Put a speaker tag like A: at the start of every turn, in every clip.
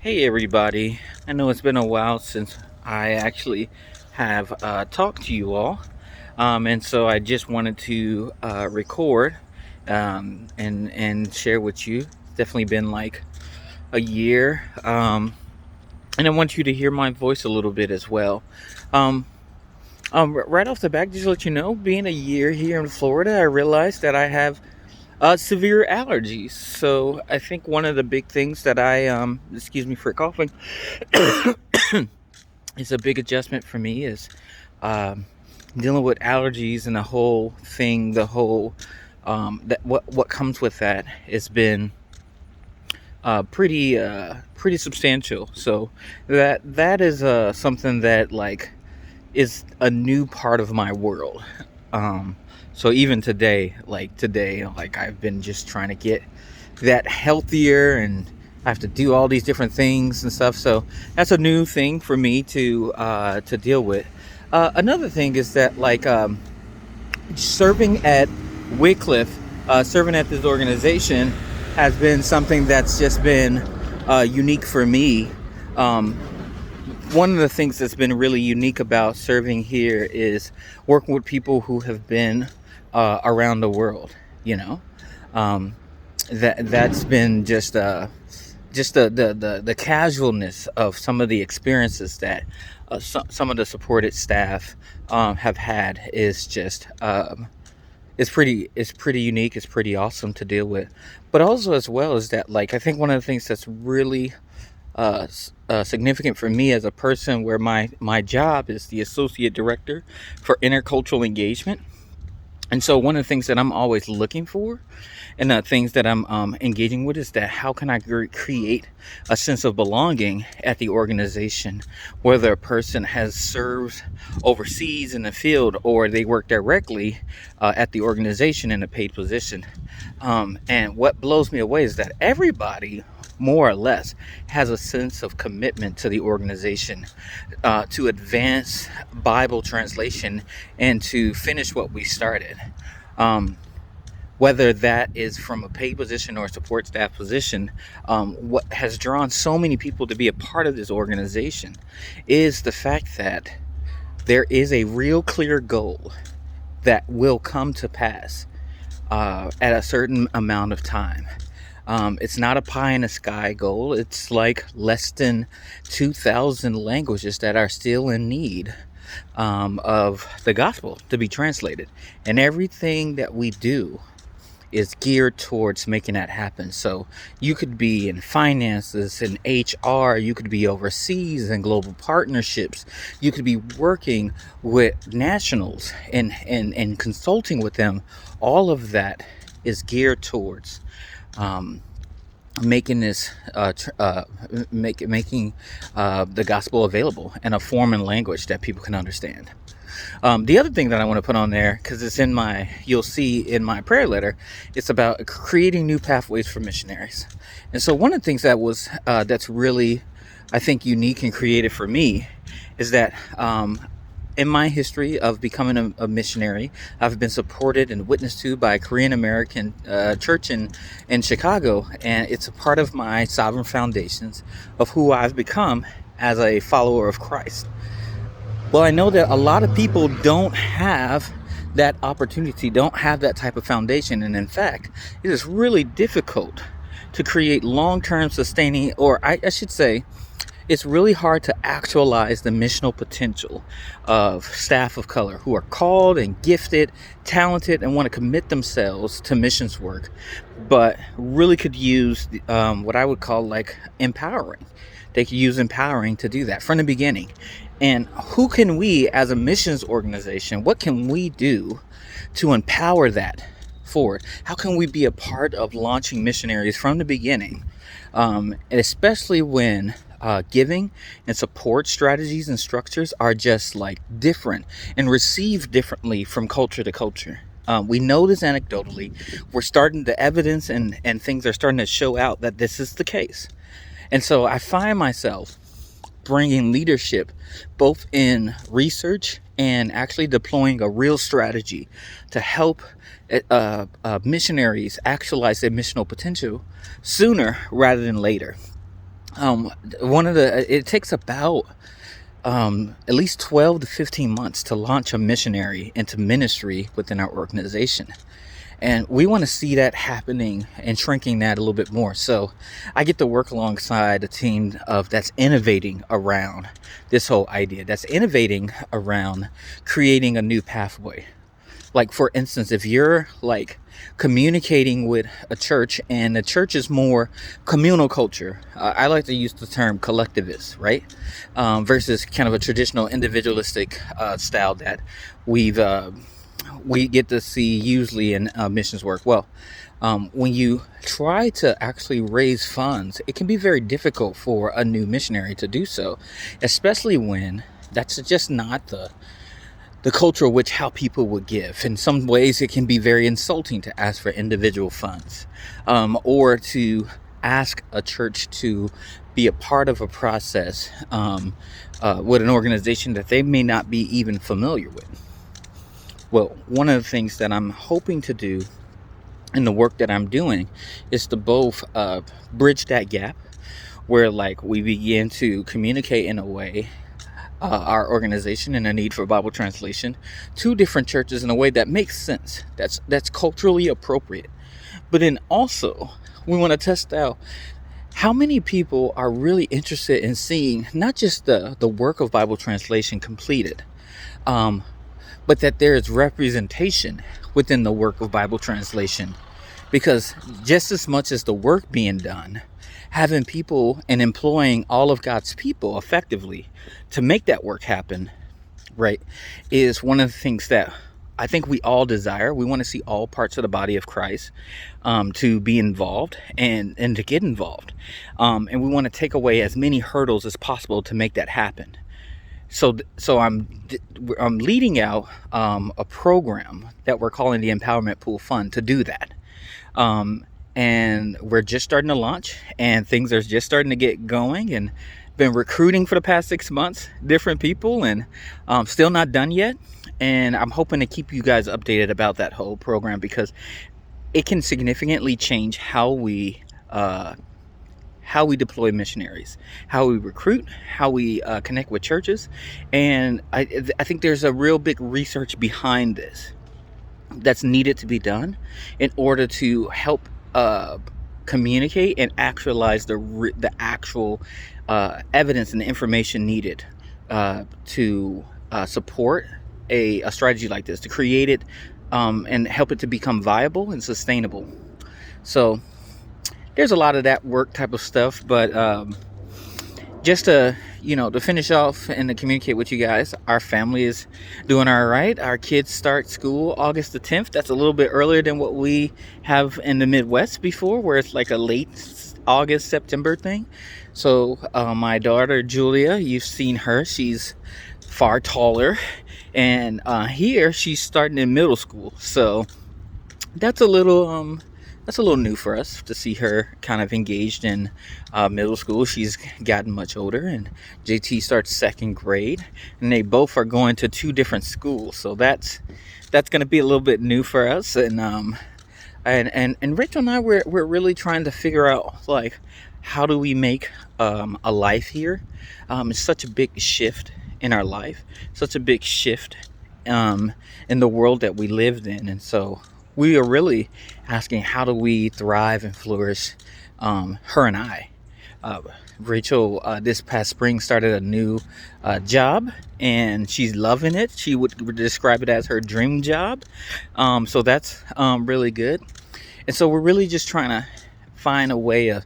A: Hey everybody, I know it's been a while since I actually have talked to you all, and so I just wanted to record and share with you. It's definitely been like a year, and I want you to hear my voice a little bit as well. Um, right off the bat, just to let you know, being a year here in Florida, I realized that I have severe allergies. So I think one of the big things that excuse me for coughing, is a big adjustment for me is um, dealing with allergies and the whole thing. The whole that what comes with that has been pretty substantial. So that is something that like is a new part of my world. Um, so even today, like I've been just trying to get that healthier, and I have to do all these different things and stuff. So that's a new thing for me to deal with. Another thing is that serving at Wycliffe, serving at this organization has been something that's just been unique for me. Um, One of the things that's been really unique about serving here is working with people who have been around the world. You know, um, that's been just the casualness of some of the experiences that some of the supported staff have had is just it's pretty unique. It's pretty awesome to deal with, but also as well as that, like I think one of the things that's really significant for me as a person, where my job is the associate director for intercultural engagement. And so one of the things that I'm always looking for, and the things that I'm engaging with, is that how can I create a sense of belonging at the organization, whether a person has served overseas in the field or they work directly at the organization in a paid position. And what blows me away is that everybody, more or less, has a sense of commitment to the organization, to advance Bible translation and to finish what we started. Um, Whether that is from a paid position or a support staff position, what has drawn so many people to be a part of this organization is the fact that there is a real clear goal that will come to pass at a certain amount of time. It's not a pie in the sky goal. It's like less than 2,000 languages that are still in need of the gospel to be translated. And everything that we do is geared towards making that happen. So you could be in finances and HR, you could be overseas in global partnerships, you could be working with nationals and consulting with them. All of that is geared towards um, making this making the gospel available in a form and language that people can understand. The other thing that I want to put on there, because you'll see in my prayer letter, it's about creating new pathways for missionaries. And so one of the things that's really, I think, unique and creative for me is that in my history of becoming a missionary, I've been supported and witnessed to by a Korean American church in Chicago, and it's a part of my sovereign foundations of who I've become as a follower of Christ. Well, I know that a lot of people don't have that opportunity, don't have that type of foundation, and in fact, it is really difficult to create long-term sustaining, or I should say, it's really hard to actualize the missional potential of staff of color who are called and gifted, talented, and want to commit themselves to missions work, but really could use what I would call like empowering. They could use empowering to do that from the beginning. And who can we, as a missions organization, what can we do to empower that forward? How can we be a part of launching missionaries from the beginning? And especially when giving and support strategies and structures are just like different and received differently from culture to culture. We know this anecdotally. The evidence and things are starting to show out that this is the case. And so I find myself bringing leadership both in research and actually deploying a real strategy to help missionaries actualize their missional potential sooner rather than later. Um, it takes about at least 12 to 15 months to launch a missionary into ministry within our organization. And we want to see that happening and shrinking that a little bit more. So I get to work alongside a team that's innovating around this whole idea, that's innovating around creating a new pathway. Like, for instance, if you're like communicating with a church and the church is more communal culture, I like to use the term collectivist, right? Versus kind of a traditional individualistic style that we get to see usually in missions work. Well, when you try to actually raise funds, it can be very difficult for a new missionary to do so, especially when that's just not the culture of which how people would give. In some ways, it can be very insulting to ask for individual funds, or to ask a church to be a part of a process with an organization that they may not be even familiar with. Well, one of the things that I'm hoping to do in the work that I'm doing is to both bridge that gap where like we begin to communicate in a way, our organization and a need for Bible translation to different churches in a way that makes sense, that's culturally appropriate. But then also we want to test out how many people are really interested in seeing not just the work of Bible translation completed, but that there is representation within the work of Bible translation. Because just as much as the work being done, having people and employing all of God's people effectively to make that work happen, right, is one of the things that I think we all desire. We want to see all parts of the body of Christ to be involved and to get involved. And we want to take away as many hurdles as possible to make that happen. So I'm leading out a program that we're calling the Empowerment Pool Fund to do that. And we're just starting to launch, and things are just starting to get going, and been recruiting for the past 6 months, different people, and still not done yet. And I'm hoping to keep you guys updated about that whole program, because it can significantly change how we deploy missionaries, how we recruit, how we connect with churches. And I think there's a real big research behind this that's needed to be done in order to help communicate and actualize the actual evidence and the information needed to support a strategy like this, to create it and help it to become viable and sustainable. So there's a lot of that work type of stuff, but just to finish off and to communicate with you guys, our family is doing all right. Our kids start school August the 10th. That's a little bit earlier than what we have in the Midwest before, where it's like a late August, September thing. So my daughter Julia, you've seen her, she's far taller, and here she's starting in middle school. So that's a little new for us to see her kind of engaged in middle school. She's gotten much older, and JT starts second grade, and they both are going to 2 different schools. So that's going to be a little bit new for us. And Rachel and I, we're really trying to figure out, like, how do we make a life here? It's such a big shift in our life, such a big shift in the world that we lived in. And so we are really asking, how do we thrive and flourish, her and I. Rachel, this past spring, started a new job, and she's loving it. She would describe it as her dream job. So that's really good. And so we're really just trying to find a way of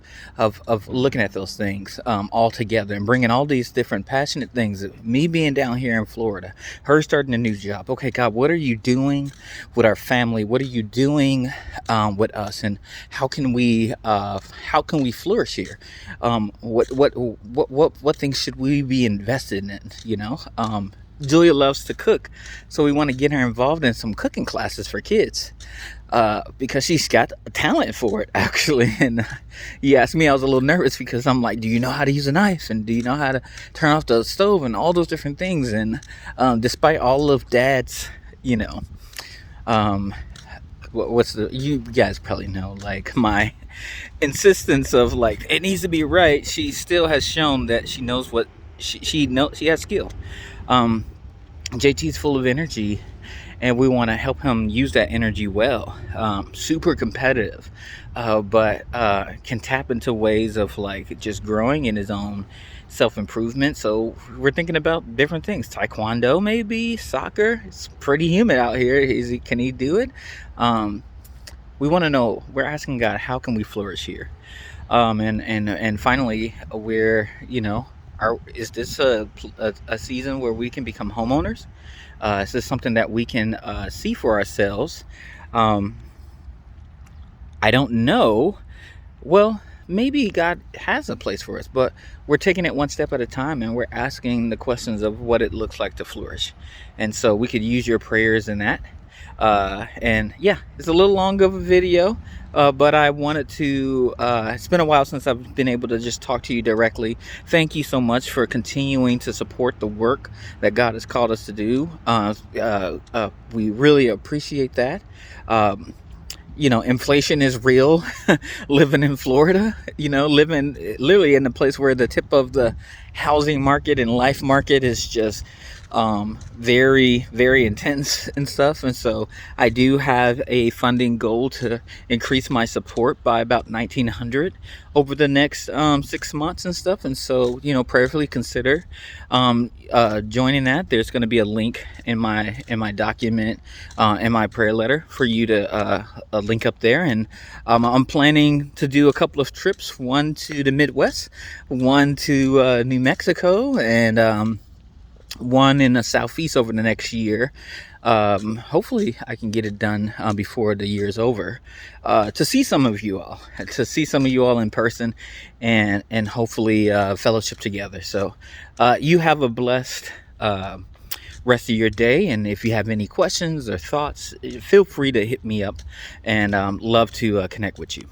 A: looking at those things all together, and bringing all these different passionate things. Me being down here in Florida, her starting a new job. Okay, God, what are you doing with our family? What are you doing with us? And how can we flourish here? What things should we be invested in? Julia loves to cook, so we want to get her involved in some cooking classes for kids, because she's got a talent for it, actually. And you asked me, I was a little nervous, because I'm like, do you know how to use a knife, and do you know how to turn off the stove, and all those different things. And despite all of Dad's, you guys probably know, like, my insistence of like it needs to be right, she still has shown that she knows what she has skill. um JT's full of energy, and we want to help him use that energy well. Super competitive, but can tap into ways of like just growing in his own self improvement. So we're thinking about different things: taekwondo, maybe soccer. It's pretty humid out here. Can he do it? Um, we want to know. We're asking God, how can we flourish here? And finally, we're is this a season where we can become homeowners? Is this something that we can see for ourselves? Um, I don't know. Well, maybe God has a place for us, but we're taking it one step at a time, and we're asking the questions of what it looks like to flourish. And so we could use your prayers in that. And yeah, it's a little long of a video, but I wanted to, it's been a while since I've been able to just talk to you directly. Thank you so much for continuing to support the work that God has called us to do. We really appreciate that. Inflation is real. Living in Florida, living literally in the place where the tip of the housing market and life market is just very, very intense and stuff. And so I do have a funding goal to increase my support by about 1,900 over the next 6 months and stuff. And so, prayerfully consider joining that. There's going to be a link in my document, in my prayer letter, for you to link up there. And I'm planning to do a couple of trips, one to the Midwest, one to New Mexico, and one in the Southeast over the next year. Hopefully I can get it done before the year is over, to see some of you all in person, and hopefully fellowship together. So you have a blessed rest of your day, and if you have any questions or thoughts, feel free to hit me up, and love to connect with you.